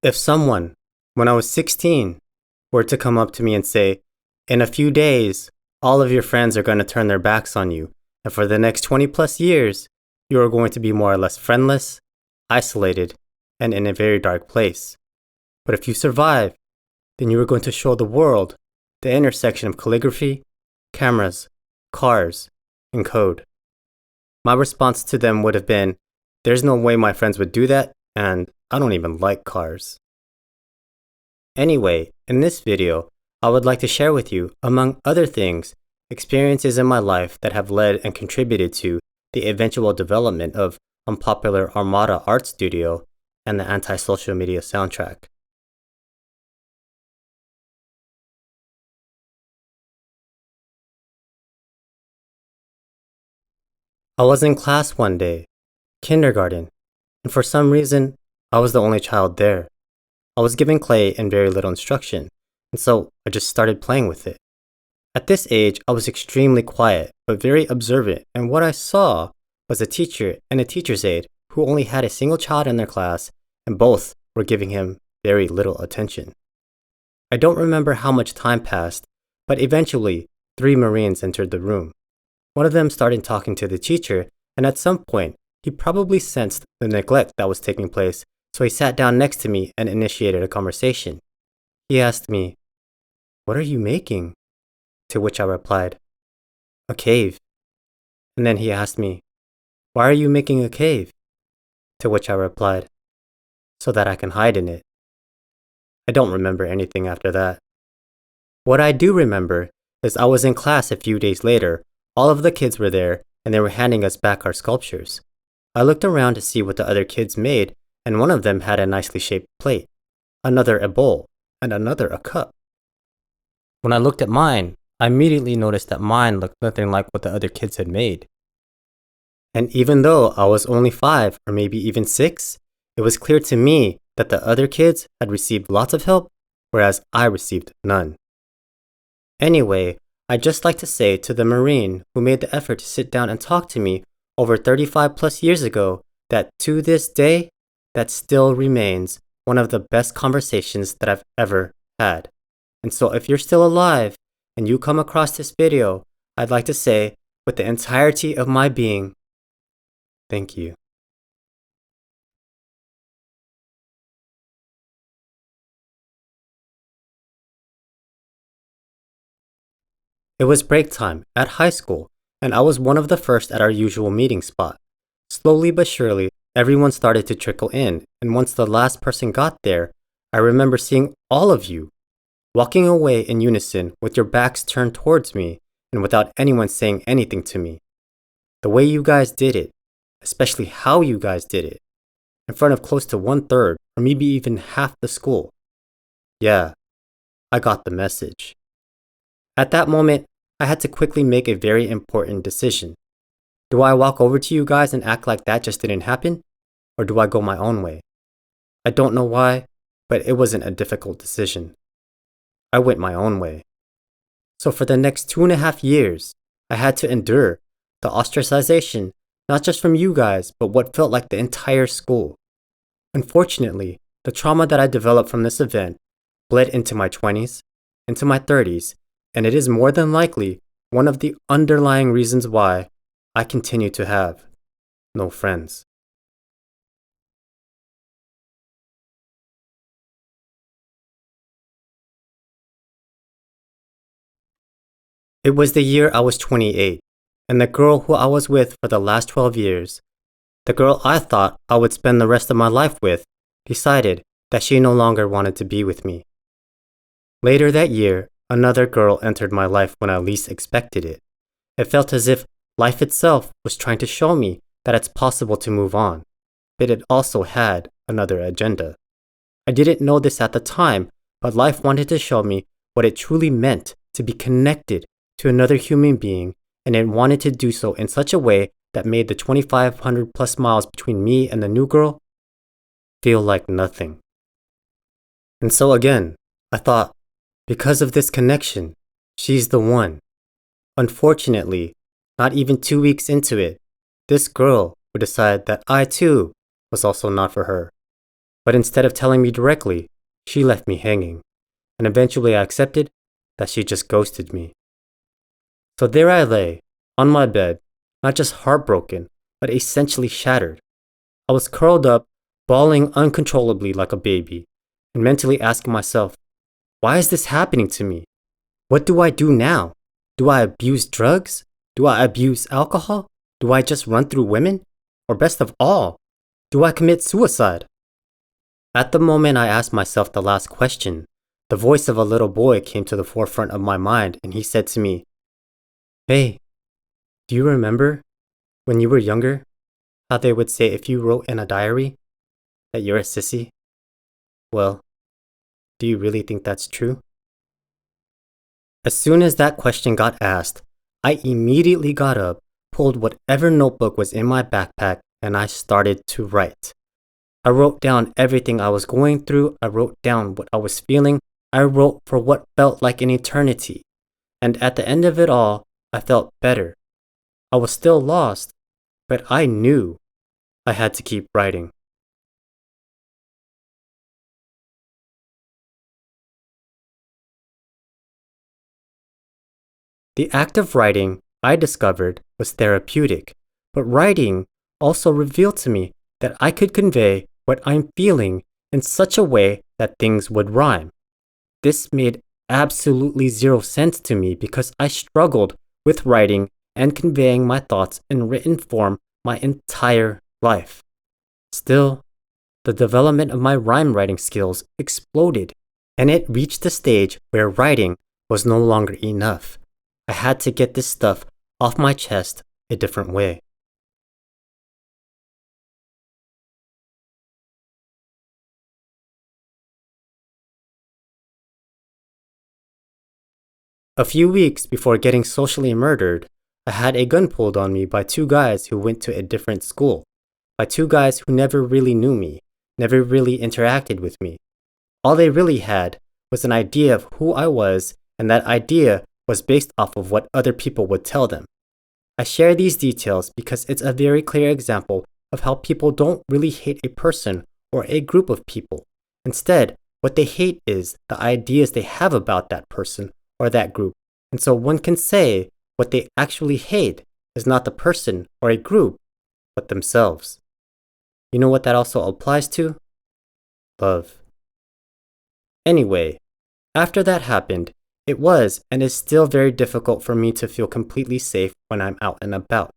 If someone, when I was 16, were to come up to me and say, in a few days, all of your friends are going to turn their backs on you, and for the next 20 plus years, you are going to be more or less friendless, isolated, and in a very dark place. But if you survive, then you are going to show the world the intersection of calligraphy, cameras, cars, and code. My response to them would have been, there's no way my friends would do that, and I don't even like cars. Anyway, in this video, I would like to share with you, among other things, experiences in my life that have led and contributed to the eventual development of unpopular Armada Art Studio and the anti-social media soundtrack. I was in class one day, kindergarten, and for some reason, I was the only child there. I was given clay and very little instruction, and so I just started playing with it. At this age, I was extremely quiet, but very observant, and what I saw was a teacher and a teacher's aide who only had a single child in their class, and both were giving him very little attention. I don't remember how much time passed, but eventually, 3 Marines entered the room. One of them started talking to the teacher, and at some point, he probably sensed the neglect that was taking place, so he sat down next to me and initiated a conversation. He asked me, "What are you making?" To which I replied, "A cave." And then he asked me, "Why are you making a cave?" To which I replied, "So that I can hide in it." I don't remember anything after that. What I do remember is I was in class a few days later. All of the kids were there, and they were handing us back our sculptures. I looked around to see what the other kids made, and one of them had a nicely shaped plate, another a bowl, and another a cup. When I looked at mine, I immediately noticed that mine looked nothing like what the other kids had made. And even though I was only 5 or maybe even 6, it was clear to me that the other kids had received lots of help, whereas I received none. Anyway, I'd just like to say to the Marine who made the effort to sit down and talk to me over 35 plus years ago that to this day, that still remains one of the best conversations that I've ever had. And so if you're still alive and you come across this video, I'd like to say with the entirety of my being, thank you. It was break time at high school, and I was one of the first at our usual meeting spot. Slowly but surely, everyone started to trickle in, and once the last person got there, I remember seeing all of you walking away in unison with your backs turned towards me and without anyone saying anything to me. The way you guys did it, especially how you guys did it, in front of close to 1/3 or maybe even half the school. Yeah, I got the message. At that moment, I had to quickly make a very important decision. Do I walk over to you guys and act like that just didn't happen? Or do I go my own way? I don't know why, but it wasn't a difficult decision. I went my own way. So for the next 2.5 years, I had to endure the ostracization, not just from you guys, but what felt like the entire school. Unfortunately, the trauma that I developed from this event bled into my 20s, into my 30s, and it is more than likely one of the underlying reasons why I continue to have no friends. It was the year I was 28, and the girl who I was with for the last 12 years, the girl I thought I would spend the rest of my life with, decided that she no longer wanted to be with me. Later that year, another girl entered my life when I least expected it. It felt as if life itself was trying to show me that it's possible to move on, but it also had another agenda. I didn't know this at the time, but life wanted to show me what it truly meant to be connected to another human being, and it wanted to do so in such a way that made the 2,500 plus miles between me and the new girl feel like nothing. And so again, I thought, because of this connection, she's the one. Unfortunately, not even 2 weeks into it, this girl would decide that I too was also not for her. But instead of telling me directly, she left me hanging, and eventually I accepted that she just ghosted me. So there I lay, on my bed, not just heartbroken, but essentially shattered. I was curled up, bawling uncontrollably like a baby, and mentally asking myself, why is this happening to me? What do I do now? Do I abuse drugs? Do I abuse alcohol? Do I just run through women? Or best of all, do I commit suicide? At the moment I asked myself the last question, the voice of a little boy came to the forefront of my mind and he said to me, "Hey, do you remember when you were younger how they would say if you wrote in a diary that you're a sissy? Well, do you really think that's true?" As soon as that question got asked, I immediately got up, pulled whatever notebook was in my backpack, and I started to write. I wrote down everything I was going through, I wrote down what I was feeling, I wrote for what felt like an eternity. And at the end of it all, I felt better. I was still lost, but I knew I had to keep writing. The act of writing, I discovered, was therapeutic, but writing also revealed to me that I could convey what I'm feeling in such a way that things would rhyme. This made absolutely zero sense to me because I struggled with writing and conveying my thoughts in written form my entire life. Still, the development of my rhyme writing skills exploded, and it reached a stage where writing was no longer enough. I had to get this stuff off my chest a different way. A few weeks before getting socially murdered, I had a gun pulled on me by two guys who went to a different school, by two guys who never really knew me, never really interacted with me. All they really had was an idea of who I was, and that idea was based off of what other people would tell them. I share these details because it's a very clear example of how people don't really hate a person or a group of people. Instead, what they hate is the ideas they have about that person or that group. And so one can say what they actually hate is not the person or a group, but themselves. You know what that also applies to? Love. Anyway, after that happened, it was and is still very difficult for me to feel completely safe when I'm out and about.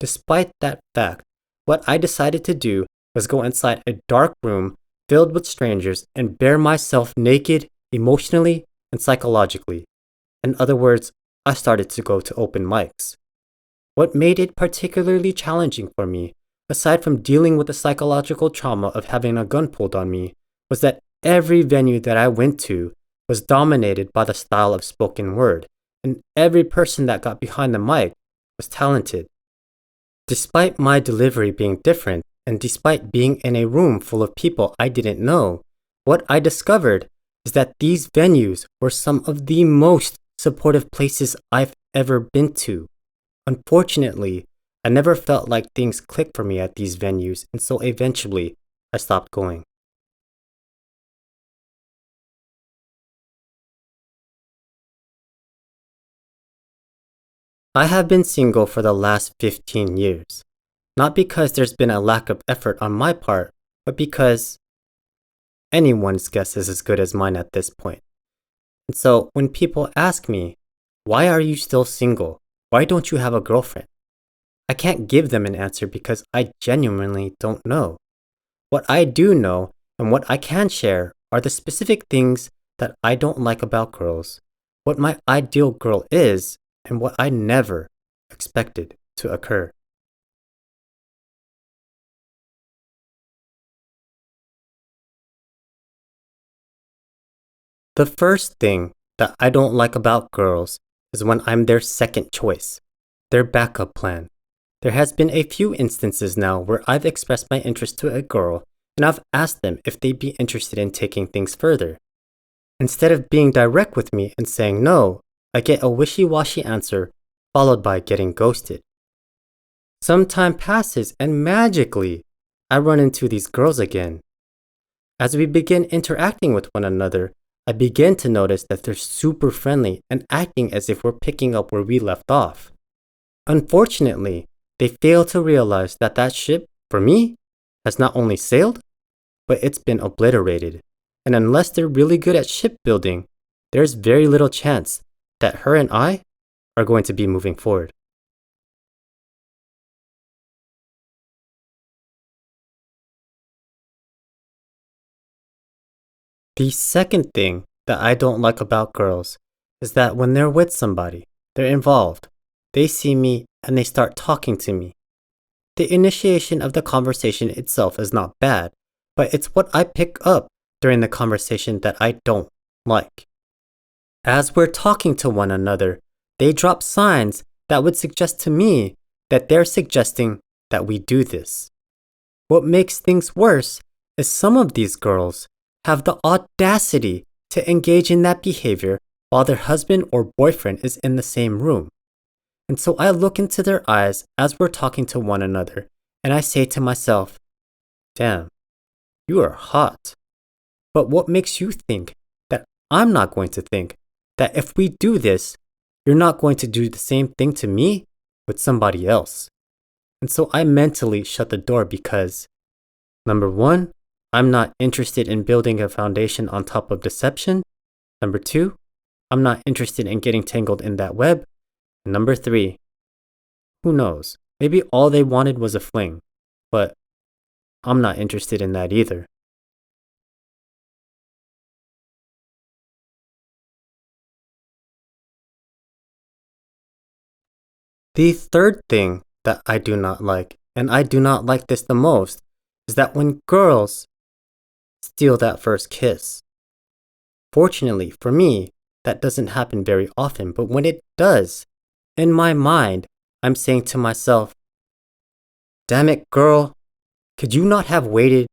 Despite that fact, what I decided to do was go inside a dark room filled with strangers and bare myself naked emotionally and psychologically. In other words, I started to go to open mics. What made it particularly challenging for me, aside from dealing with the psychological trauma of having a gun pulled on me, was that every venue that I went to was dominated by the style of spoken word, and every person that got behind the mic was talented. Despite my delivery being different, and despite being in a room full of people I didn't know, what I discovered is that these venues were some of the most supportive places I've ever been to. Unfortunately, I never felt like things clicked for me at these venues, and so eventually I stopped going. I have been single for the last 15 years. Not because there's been a lack of effort on my part, but because anyone's guess is as good as mine at this point. And so when people ask me, why are you still single? Why don't you have a girlfriend? I can't give them an answer because I genuinely don't know. What I do know and what I can share are the specific things that I don't like about girls, what my ideal girl is, and what I never expected to occur. The first thing that I don't like about girls is when I'm their second choice, their backup plan. There has been a few instances now where I've expressed my interest to a girl and I've asked them if they'd be interested in taking things further. Instead of being direct with me and saying no, I get a wishy-washy answer followed by getting ghosted. Some time passes and magically, I run into these girls again. As we begin interacting with one another, I begin to notice that they're super friendly and acting as if we're picking up where we left off. Unfortunately, they fail to realize that that ship, for me, has not only sailed, but it's been obliterated. And unless they're really good at shipbuilding, there's very little chance that her and I are going to be moving forward. The second thing that I don't like about girls is that when they're with somebody, they're involved, they see me and they start talking to me. The initiation of the conversation itself is not bad, but it's what I pick up during the conversation that I don't like. As we're talking to one another, they drop signs that would suggest to me that they're suggesting that we do this. What makes things worse is some of these girls have the audacity to engage in that behavior while their husband or boyfriend is in the same room. And so I look into their eyes as we're talking to one another, and I say to myself, damn, you are hot. But what makes you think that I'm not going to think that if we do this, you're not going to do the same thing to me with somebody else? And so I mentally shut the door because, number one, I'm not interested in building a foundation on top of deception. Number two, I'm not interested in getting tangled in that web. And number three, who knows? Maybe all they wanted was a fling, but I'm not interested in that either. The third thing that I do not like, and I do not like this the most, is that when girls steal that first kiss. Fortunately for me, that doesn't happen very often, but when it does, in my mind, I'm saying to myself, damn it, girl, could you not have waited?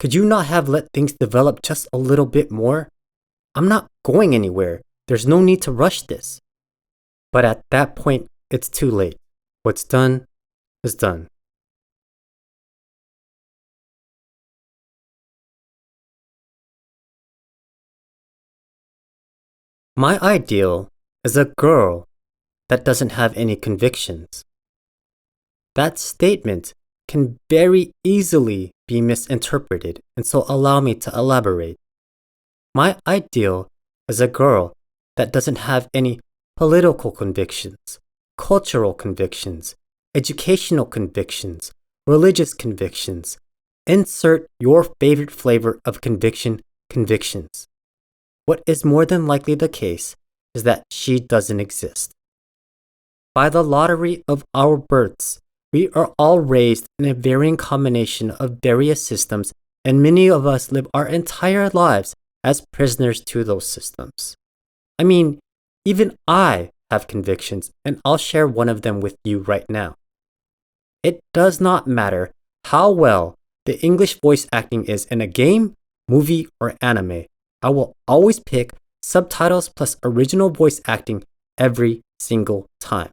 Could you not have let things develop just a little bit more? I'm not going anywhere. There's no need to rush this. But at that point, it's too late. What's done is done. My ideal is a girl that doesn't have any convictions. That statement can very easily be misinterpreted, and so allow me to elaborate. My ideal is a girl that doesn't have any political convictions, cultural convictions, educational convictions, religious convictions. Insert your favorite flavor of convictions. What is more than likely the case is that she doesn't exist. By the lottery of our births, we are all raised in a varying combination of various systems, and many of us live our entire lives as prisoners to those systems. I mean, even I have convictions, and I'll share one of them with you right now. It does not matter how well the English voice acting is in a game, movie, or anime. I will always pick subtitles plus original voice acting every single time.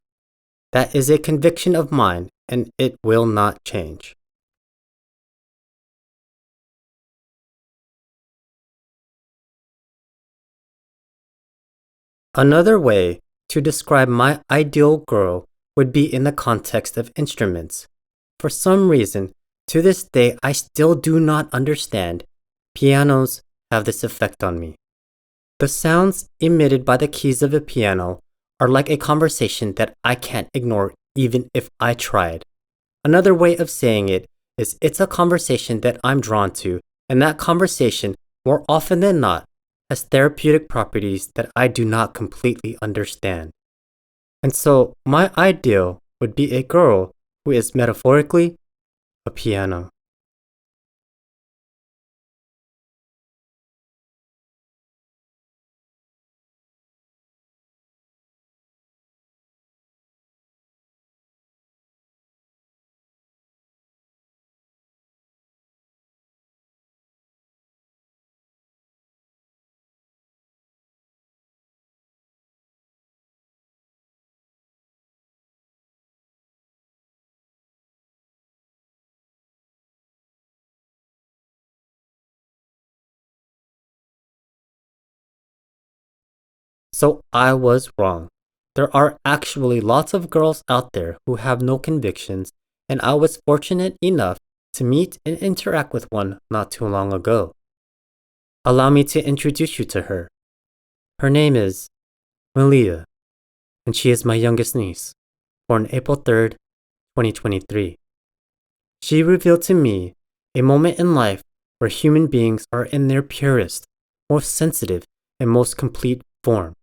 That is a conviction of mine, and it will not change. Another way to describe my ideal girl would be in the context of instruments. For some reason, to this day, I still do not understand. Pianos have this effect on me. The sounds emitted by the keys of a piano are like a conversation that I can't ignore even if I tried. Another way of saying it is it's a conversation that I'm drawn to, and that conversation, more often than not, has therapeutic properties that I do not completely understand. And so, my ideal would be a girl who is metaphorically a piano. So I was wrong. There are actually lots of girls out there who have no convictions, and I was fortunate enough to meet and interact with one not too long ago. Allow me to introduce you to her. Her name is Malia, and she is my youngest niece, born April 3rd, 2023. She revealed to me a moment in life where human beings are in their purest, most sensitive, and most complete form.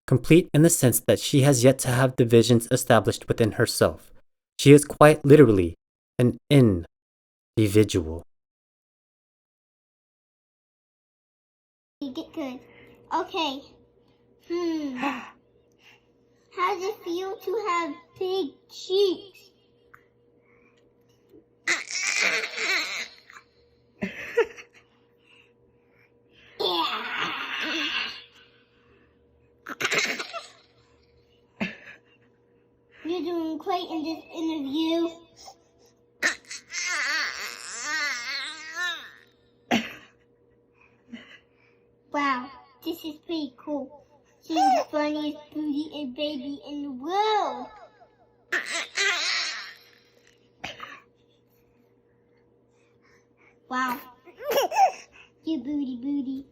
Complete in the sense that she has yet to have divisions established within herself. She is quite literally an individual. You get good. Okay. How does it feel to have big cheeks? Yeah. You're doing great in this interview. Wow, this is pretty cool. She's the funniest booty and baby in the world. Wow. You booty.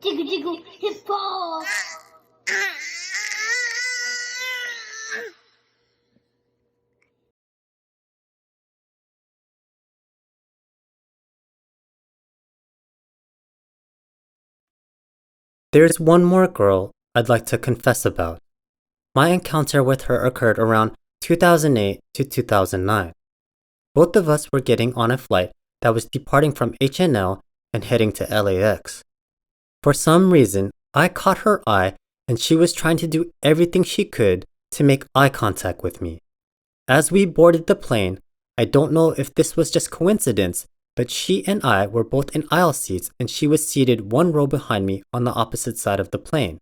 Jiggle, hip ball. There's one more girl I'd like to confess about. My encounter with her occurred around 2008 to 2009. Both of us were getting on a flight that was departing from HNL and heading to LAX. For some reason, I caught her eye and she was trying to do everything she could to make eye contact with me. As we boarded the plane, I don't know if this was just coincidence, but she and I were both in aisle seats and she was seated one row behind me on the opposite side of the plane.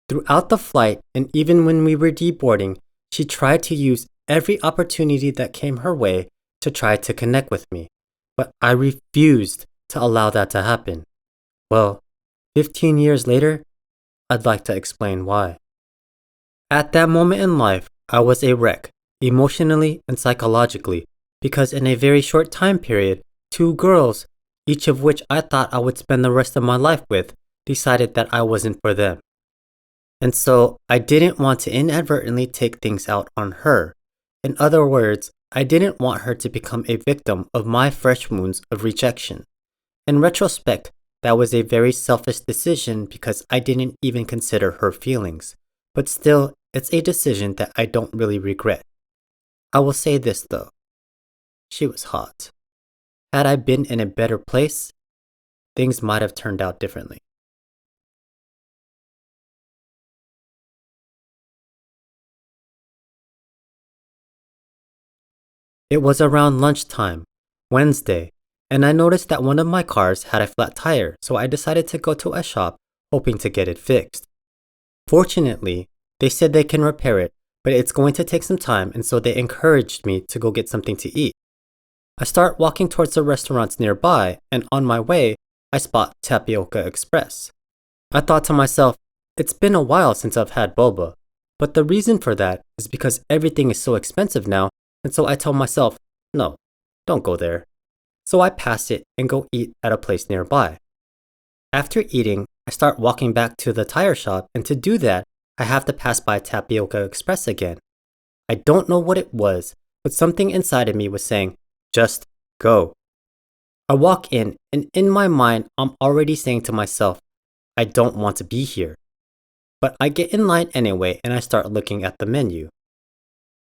Throughout the flight and even when we were deboarding, she tried to use every opportunity that came her way to try to connect with me, but I refused to allow that to happen. Well, 15 years later, I'd like to explain why. At that moment in life, I was a wreck, emotionally and psychologically, because in a very short time period, two girls, each of which I thought I would spend the rest of my life with, decided that I wasn't for them. And so I didn't want to inadvertently take things out on her. In other words, I didn't want her to become a victim of my fresh wounds of rejection. In retrospect, that was a very selfish decision because I didn't even consider her feelings. But still, it's a decision that I don't really regret. I will say this though. She was hot. Had I been in a better place, things might have turned out differently. It was around lunchtime, Wednesday, and I noticed that one of my cars had a flat tire, so I decided to go to a shop hoping to get it fixed. Fortunately, they said they can repair it, but it's going to take some time, and so they encouraged me to go get something to eat. I start walking towards the restaurants nearby, and on my way, I spot Tapioca Express. I thought to myself, it's been a while since I've had boba, but the reason for that is because everything is so expensive now, and so I tell myself, no, don't go there. So I pass it and go eat at a place nearby. After eating, I start walking back to the tire shop, and to do that, I have to pass by Tapioca Express again. I don't know what it was, but something inside of me was saying, just go. I walk in, and in my mind, I'm already saying to myself, I don't want to be here. But I get in line anyway, and I start looking at the menu.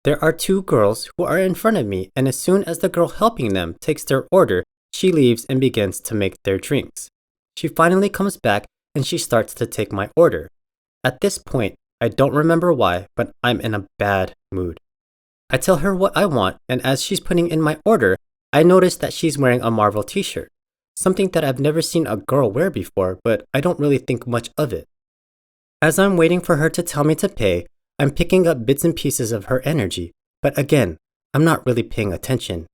There are two girls who are in front of me, and as soon as the girl helping them takes their order, she leaves and begins to make their drinks. She finally comes back, and she starts to take my order. At this point, I don't remember why, but I'm in a bad mood. I tell her what I want, and as she's putting in my order, I notice that she's wearing a Marvel t-shirt, something that I've never seen a girl wear before, but I don't really think much of it. As I'm waiting for her to tell me to pay, I'm picking up bits and pieces of her energy, but again, I'm not really paying attention.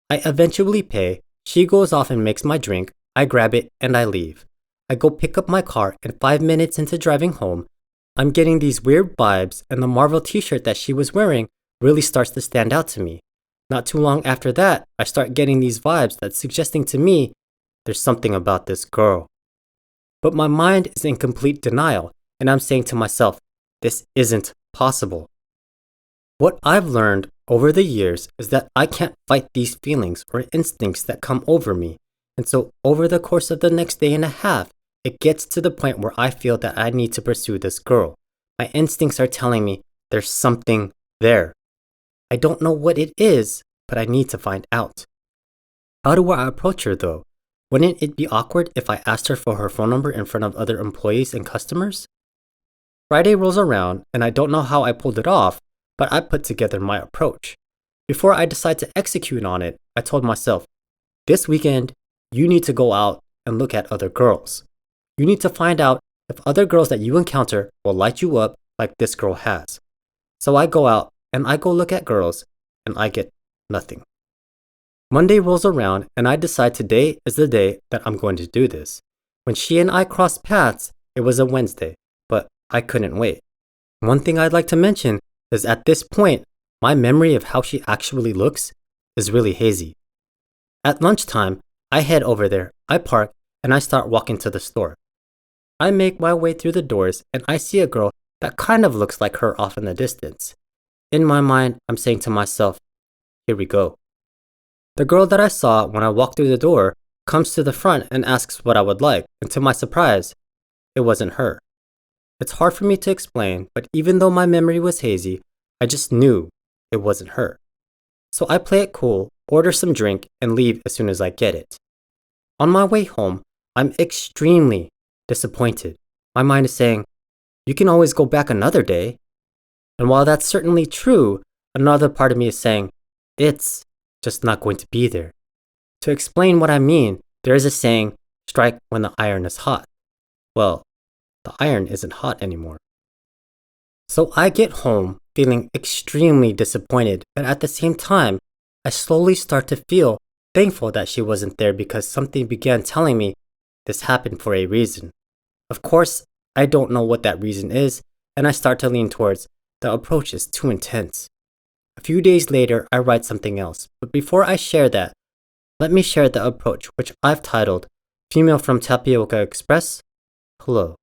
I eventually pay, she goes off and makes my drink, I grab it, and I leave. I go pick up my car, and 5 minutes into driving home, I'm getting these weird vibes, and the Marvel t-shirt that she was wearing really starts to stand out to me. Not too long after that, I start getting these vibes that's suggesting to me there's something about this girl. But my mind is in complete denial, and I'm saying to myself, this isn't possible. What I've learned over the years is that I can't fight these feelings or instincts that come over me. And so over the course of the next day and a half, it gets to the point where I feel that I need to pursue this girl. My instincts are telling me there's something there. I don't know what it is, but I need to find out. How do I approach her though? Wouldn't it be awkward if I asked her for her phone number in front of other employees and customers? Friday rolls around, and I don't know how I pulled it off, but I put together my approach. Before I decide to execute on it, I told myself, this weekend, you need to go out and look at other girls. You need to find out if other girls that you encounter will light you up like this girl has. So I go out and I go look at girls, and I get nothing. Monday rolls around, and I decide today is the day that I'm going to do this. When she and I crossed paths, it was a Wednesday, but I couldn't wait. One thing I'd like to mention is at this point, my memory of how she actually looks is really hazy. At lunchtime, I head over there, I park, and I start walking to the store. I make my way through the doors, and I see a girl that kind of looks like her off in the distance. In my mind, I'm saying to myself, here we go. The girl that I saw when I walked through the door comes to the front and asks what I would like, and to my surprise, it wasn't her. It's hard for me to explain, but even though my memory was hazy, I just knew it wasn't her. So I play it cool, order some drink, and leave as soon as I get it. On my way home, I'm extremely disappointed. My mind is saying, you can always go back another day. And while that's certainly true, another part of me is saying, it's just not going to be there. To explain what I mean, there is a saying, strike when the iron is hot. Well, the iron isn't hot anymore. So I get home feeling extremely disappointed, but at the same time, I slowly start to feel thankful that she wasn't there because something began telling me this happened for a reason. Of course, I don't know what that reason is, and I start to lean towards the approach is too intense. A few days later, I write something else, but before I share that, let me share the approach, which I've titled Female from Tapioca Express, Hello.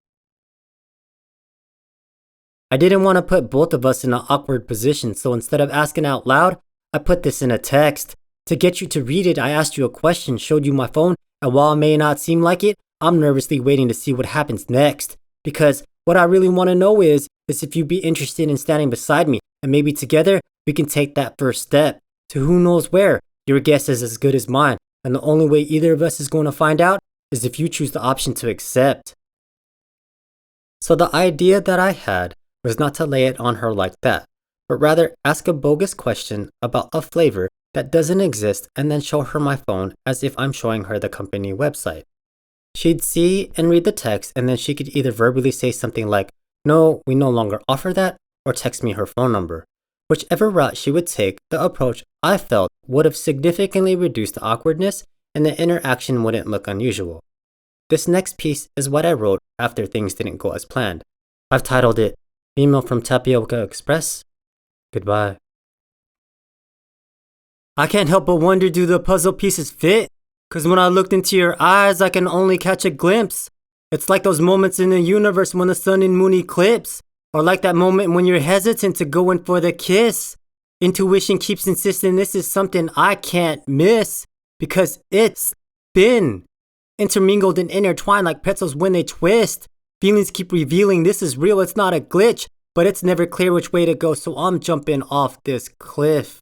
I didn't want to put both of us in an awkward position, so instead of asking out loud, I put this in a text. To get you to read it, I asked you a question, showed you my phone, and while it may not seem like it, I'm nervously waiting to see what happens next. Because what I really want to know is if you'd be interested in standing beside me, and maybe together, we can take that first step to who knows where. Your guess is as good as mine, and the only way either of us is going to find out is if you choose the option to accept. So the idea that I had was not to lay it on her like that, but rather ask a bogus question about a flavor that doesn't exist and then show her my phone as if I'm showing her the company website. She'd see and read the text, and then she could either verbally say something like, no, we no longer offer that, or text me her phone number. Whichever route she would take, the approach I felt would have significantly reduced the awkwardness and the interaction wouldn't look unusual. This next piece is what I wrote after things didn't go as planned. I've titled it Female from Tapioca Express, Goodbye. I can't help but wonder, do the puzzle pieces fit? Cause when I looked into your eyes, I can only catch a glimpse. It's like those moments in the universe when the sun and moon eclipse. Or like that moment when you're hesitant to go in for the kiss. Intuition keeps insisting this is something I can't miss. Because it's been intermingled and intertwined like pretzels when they twist. Feelings keep revealing this is real, it's not a glitch. But it's never clear which way to go, so I'm jumping off this cliff.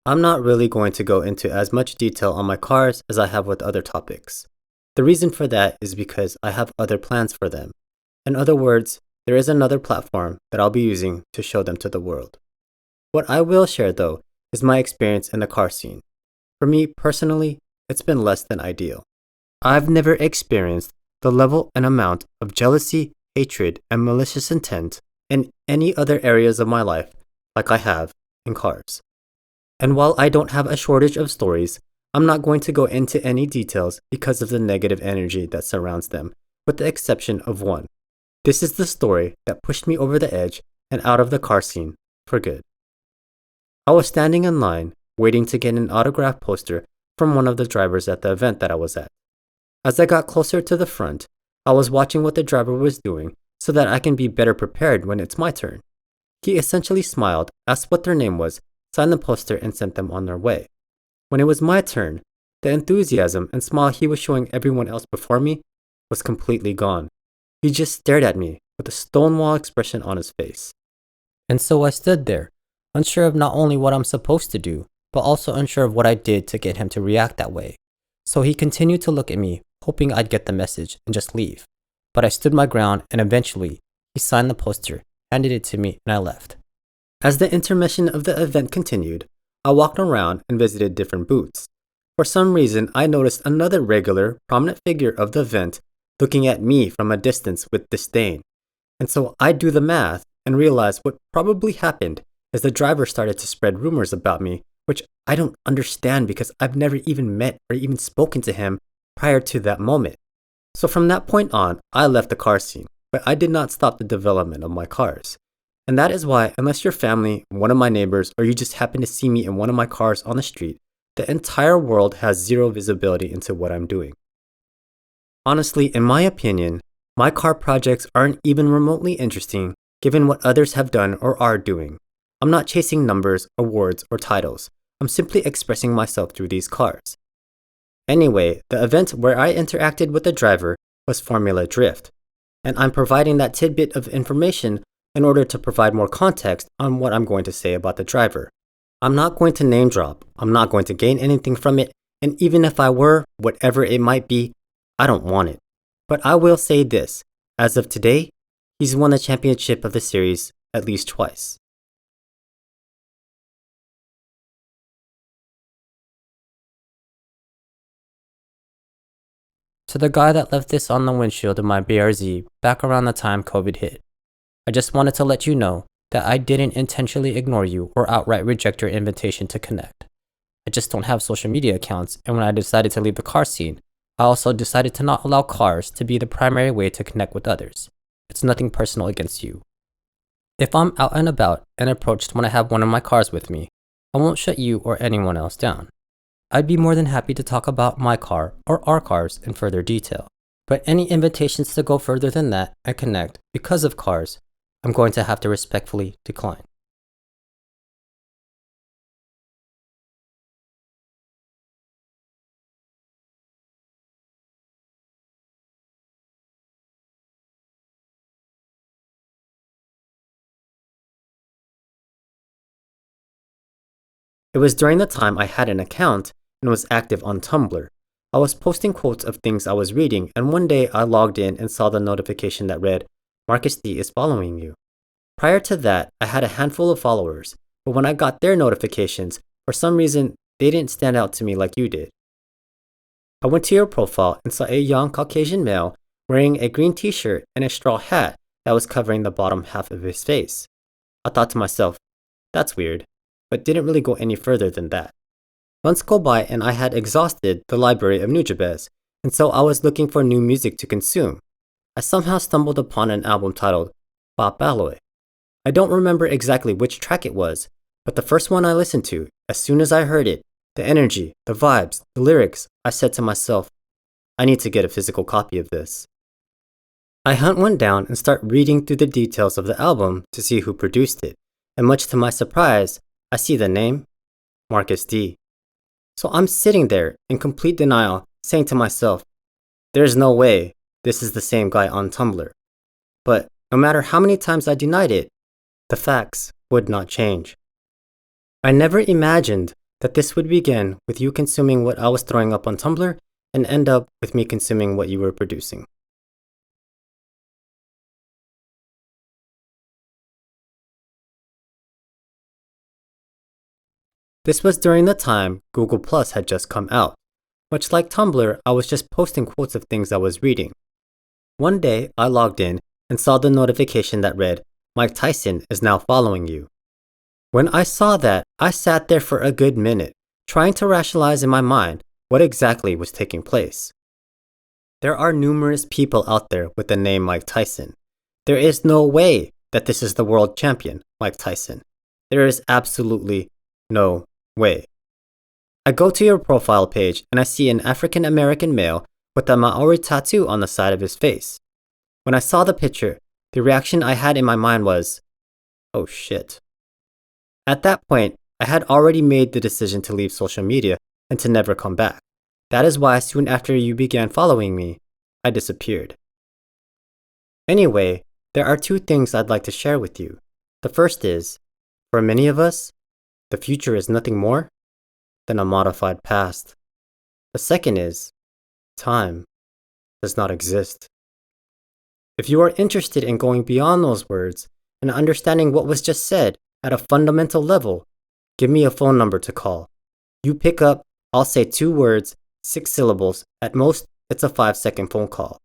I'm not really going to go into as much detail on my cars as I have with other topics. The reason for that is because I have other plans for them. In other words, there is another platform that I'll be using to show them to the world. What I will share though is my experience in the car scene. For me personally, it's been less than ideal. I've never experienced the level and amount of jealousy, hatred, and malicious intent in any other areas of my life like I have in cars. And while I don't have a shortage of stories, I'm not going to go into any details because of the negative energy that surrounds them, with the exception of one. This is the story that pushed me over the edge and out of the car scene for good. I was standing in line, waiting to get an autograph poster from one of the drivers at the event that I was at. As I got closer to the front, I was watching what the driver was doing so that I can be better prepared when it's my turn. He essentially smiled, asked what their name was, signed the poster, and sent them on their way. When it was my turn, the enthusiasm and smile he was showing everyone else before me was completely gone. He just stared at me with a stonewall expression on his face. And so I stood there, unsure of not only what I'm supposed to do, but also unsure of what I did to get him to react that way. So he continued to look at me, hoping I'd get the message and just leave. But I stood my ground, and eventually, he signed the poster, handed it to me, and I left. As the intermission of the event continued, I walked around and visited different booths. For some reason, I noticed another regular, prominent figure of the event looking at me from a distance with disdain. And so I do the math and realize what probably happened is the driver started to spread rumors about me, which I don't understand because I've never even met or even spoken to him prior to that moment. So from that point on, I left the car scene, but I did not stop the development of my cars. And that is why, unless you're family, one of my neighbors, or you just happen to see me in one of my cars on the street, the entire world has zero visibility into what I'm doing. Honestly, in my opinion, my car projects aren't even remotely interesting given what others have done or are doing. I'm not chasing numbers, awards, or titles. I'm simply expressing myself through these cars. Anyway, the event where I interacted with the driver was Formula Drift, and I'm providing that tidbit of information in order to provide more context on what I'm going to say about the driver. I'm not going to name drop, I'm not going to gain anything from it, and even if I were, whatever it might be, I don't want it. But I will say this, as of today, he's won the championship of the series at least twice. To the guy that left this on the windshield of my BRZ back around the time COVID hit, I just wanted to let you know that I didn't intentionally ignore you or outright reject your invitation to connect. I just don't have social media accounts, and when I decided to leave the car scene, I also decided to not allow cars to be the primary way to connect with others. It's nothing personal against you. If I'm out and about and approached when I have one of my cars with me, I won't shut you or anyone else down. I'd be more than happy to talk about my car or our cars in further detail. But any invitations to go further than that and connect because of cars, I'm going to have to respectfully decline. It was during the time I had an account and was active on Tumblr. I was posting quotes of things I was reading, and one day I logged in and saw the notification that read, "Marcus D is following you." Prior to that, I had a handful of followers, but when I got their notifications, for some reason, they didn't stand out to me like you did. I went to your profile and saw a young Caucasian male wearing a green t-shirt and a straw hat that was covering the bottom half of his face. I thought to myself, that's weird, but didn't really go any further than that. Months go by and I had exhausted the library of Nujabes, and so I was looking for new music to consume. I somehow stumbled upon an album titled Bop Alloy. I don't remember exactly which track it was, but the first one I listened to, as soon as I heard it, the energy, the vibes, the lyrics, I said to myself, I need to get a physical copy of this. I hunt one down and start reading through the details of the album to see who produced it, and much to my surprise, I see the name, Marcus D. So I'm sitting there in complete denial, saying to myself, there's no way this is the same guy on Tumblr. But no matter how many times I denied it, the facts would not change. I never imagined that this would begin with you consuming what I was throwing up on Tumblr and end up with me consuming what you were producing. This was during the time Google Plus had just come out. Much like Tumblr, I was just posting quotes of things I was reading. One day, I logged in and saw the notification that read, "Mike Tyson is now following you." When I saw that, I sat there for a good minute, trying to rationalize in my mind what exactly was taking place. There are numerous people out there with the name Mike Tyson. There is no way that this is the world champion, Mike Tyson. There is absolutely no way. I go to your profile page and I see an African American male with a Maori tattoo on the side of his face. When I saw the picture, the reaction I had in my mind was, oh shit. At that point, I had already made the decision to leave social media and to never come back. That is why soon after you began following me, I disappeared. Anyway, there are two things I'd like to share with you. The first is, for many of us, the future is nothing more than a modified past. The second is, time does not exist. If you are interested in going beyond those words and understanding what was just said at a fundamental level, give me a phone number to call. You pick up, I'll say 2 words, 6 syllables, at most it's a 5-second phone call.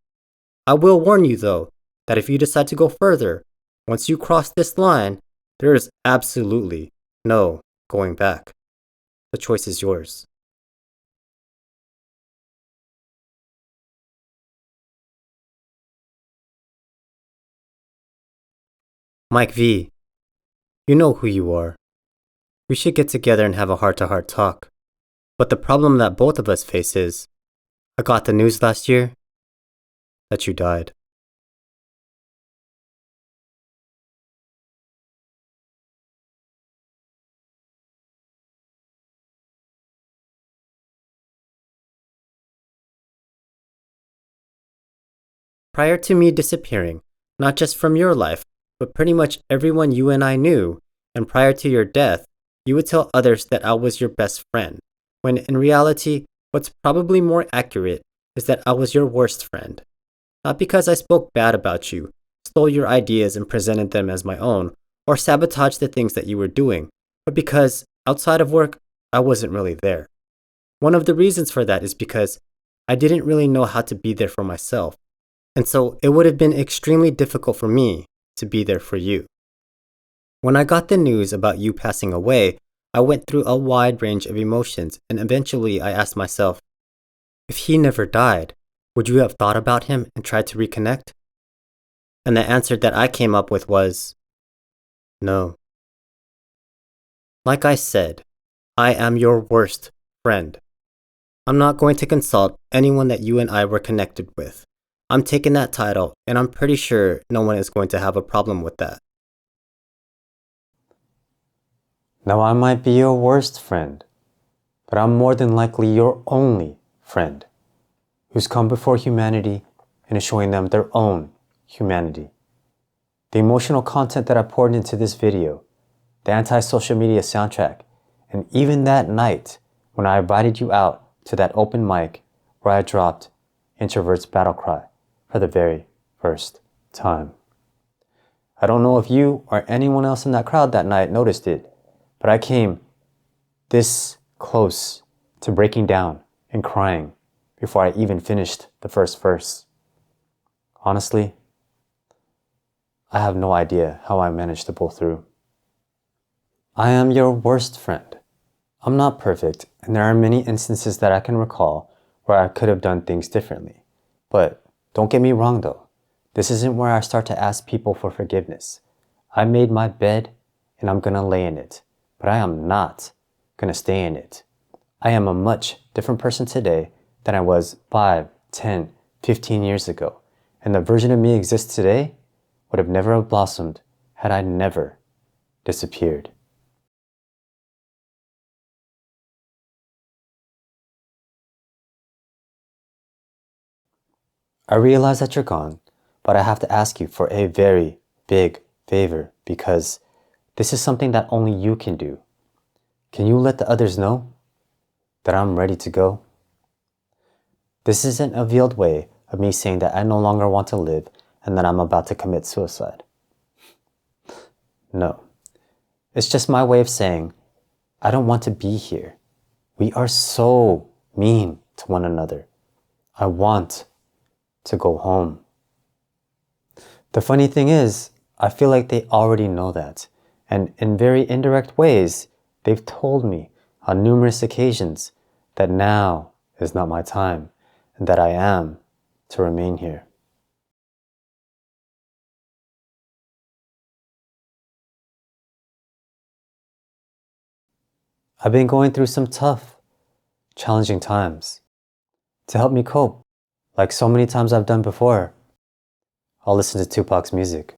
I will warn you though, that if you decide to go further, once you cross this line, there is absolutely no going back. The choice is yours. Mike V, you know who you are. We should get together and have a heart-to-heart talk. But the problem that both of us face is, I got the news last year that you died. Prior to me disappearing, not just from your life, but pretty much everyone you and I knew, and prior to your death, you would tell others that I was your best friend, when in reality, what's probably more accurate is that I was your worst friend. Not because I spoke bad about you, stole your ideas and presented them as my own, or sabotaged the things that you were doing, but because, outside of work, I wasn't really there. One of the reasons for that is because I didn't really know how to be there for myself. And so it would have been extremely difficult for me to be there for you. When I got the news about you passing away, I went through a wide range of emotions, and eventually I asked myself, if he never died, would you have thought about him and tried to reconnect? And the answer that I came up with was, no. Like I said, I am your worst friend. I'm not going to consult anyone that you and I were connected with. I'm taking that title, and I'm pretty sure no one is going to have a problem with that. Now I might be your worst friend, but I'm more than likely your only friend, who's come before humanity and is showing them their own humanity. The emotional content that I poured into this video, the anti-social media soundtrack, and even that night when I invited you out to that open mic where I dropped Introvert's Battle Cry for the very first time. I don't know if you or anyone else in that crowd that night noticed it, but I came this close to breaking down and crying before I even finished the first verse. Honestly, I have no idea how I managed to pull through. I am your worst friend. I'm not perfect, and there are many instances that I can recall where I could have done things differently. But don't get me wrong though, this isn't where I start to ask people for forgiveness. I made my bed and I'm gonna lay in it, but I am not gonna stay in it. I am a much different person today than I was 5, 10, 15 years ago, and the version of me exists today would have never blossomed had I never disappeared. I realize that you're gone, but I have to ask you for a very big favor because this is something that only you can do. Can you let the others know that I'm ready to go? This isn't a veiled way of me saying that I no longer want to live and that I'm about to commit suicide. No, it's just my way of saying I don't want to be here. We are so mean to one another. I want to go home. The funny thing is, I feel like they already know that, and in very indirect ways, they've told me on numerous occasions that now is not my time and that I am to remain here. I've been going through some tough, challenging times. To help me cope, like so many times I've done before, I'll listen to Tupac's music.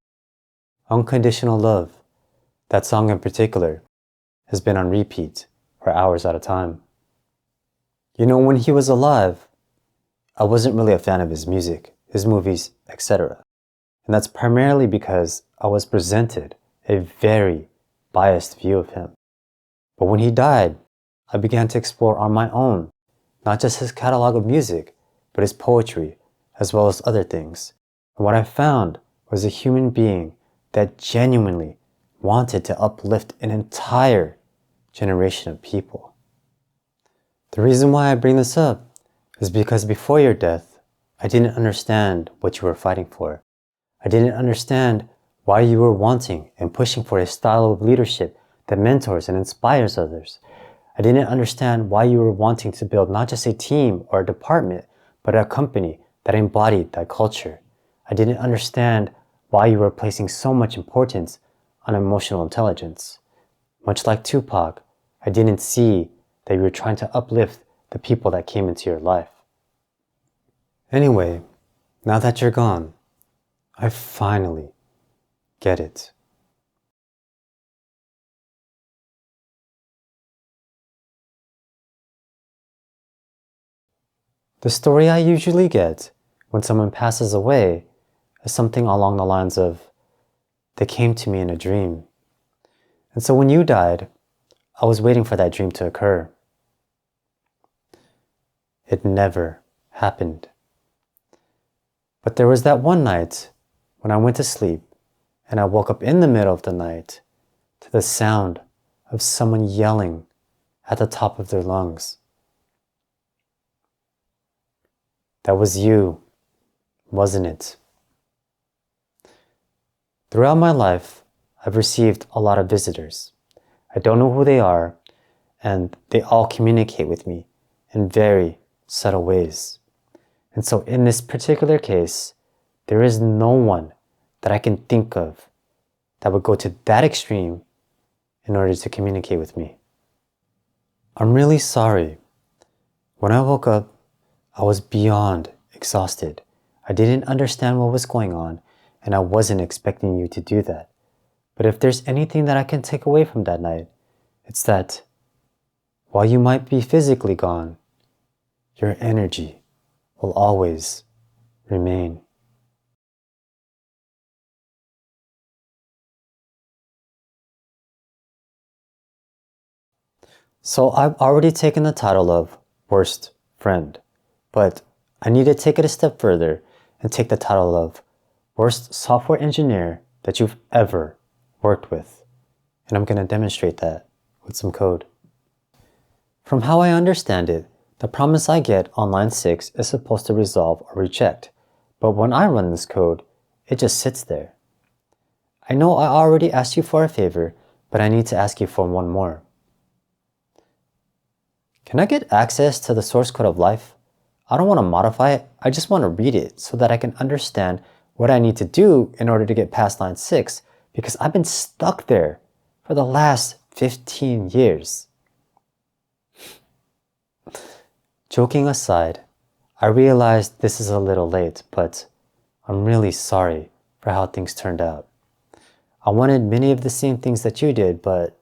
Unconditional Love, that song in particular, has been on repeat for hours at a time. You know, when he was alive, I wasn't really a fan of his music, his movies, etc. And that's primarily because I was presented a very biased view of him. But when he died, I began to explore on my own, not just his catalog of music, but his poetry, as well as other things. And what I found was a human being that genuinely wanted to uplift an entire generation of people. The reason why I bring this up is because before your death, I didn't understand what you were fighting for. I didn't understand why you were wanting and pushing for a style of leadership that mentors and inspires others. I didn't understand why you were wanting to build not just a team or a department, but a company that embodied that culture. I didn't understand why you were placing so much importance on emotional intelligence. Much like Tupac, I didn't see that you were trying to uplift the people that came into your life. Anyway, now that you're gone, I finally get it. The story I usually get when someone passes away is something along the lines of, they came to me in a dream. And so when you died, I was waiting for that dream to occur. It never happened. But there was that one night when I went to sleep and I woke up in the middle of the night to the sound of someone yelling at the top of their lungs. That was you, wasn't it? Throughout my life, I've received a lot of visitors. I don't know who they are, and they all communicate with me in very subtle ways. And so in this particular case, there is no one that I can think of that would go to that extreme in order to communicate with me. I'm really sorry. When I woke up, I was beyond exhausted. I didn't understand what was going on, and I wasn't expecting you to do that. But if there's anything that I can take away from that night, it's that while you might be physically gone, your energy will always remain. So I've already taken the title of Worst Friend, but I need to take it a step further and take the title of Worst Software Engineer that you've ever worked with. And I'm going to demonstrate that with some code. From how I understand it, the promise I get on line 6 is supposed to resolve or reject, but when I run this code, it just sits there. I know I already asked you for a favor, but I need to ask you for one more. Can I get access to the source code of life? I don't want to modify it, I just want to read it so that I can understand what I need to do in order to get past line 6, because I've been stuck there for the last 15 years. Joking aside, I realize this is a little late, but I'm really sorry for how things turned out. I wanted many of the same things that you did, but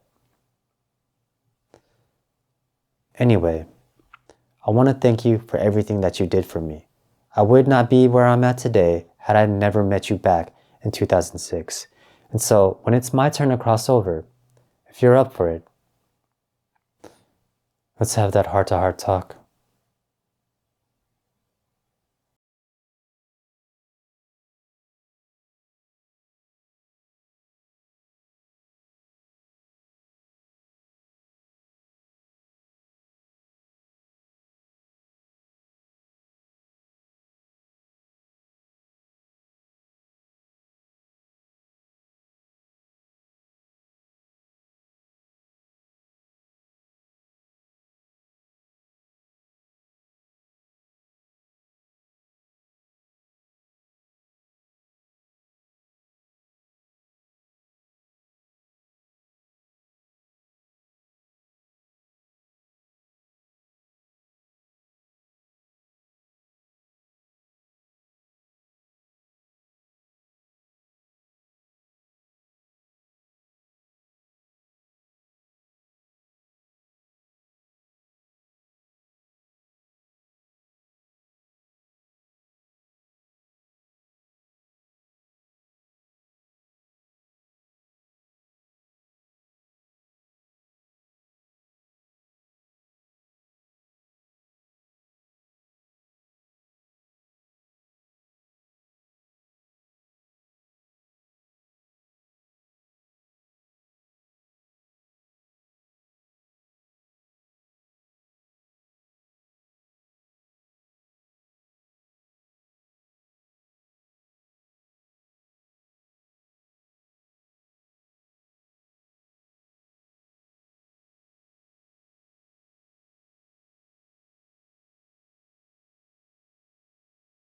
anyway, I want to thank you for everything that you did for me. I would not be where I'm at today had I never met you back in 2006. And so when it's my turn to cross over, if you're up for it, let's have that heart-to-heart talk.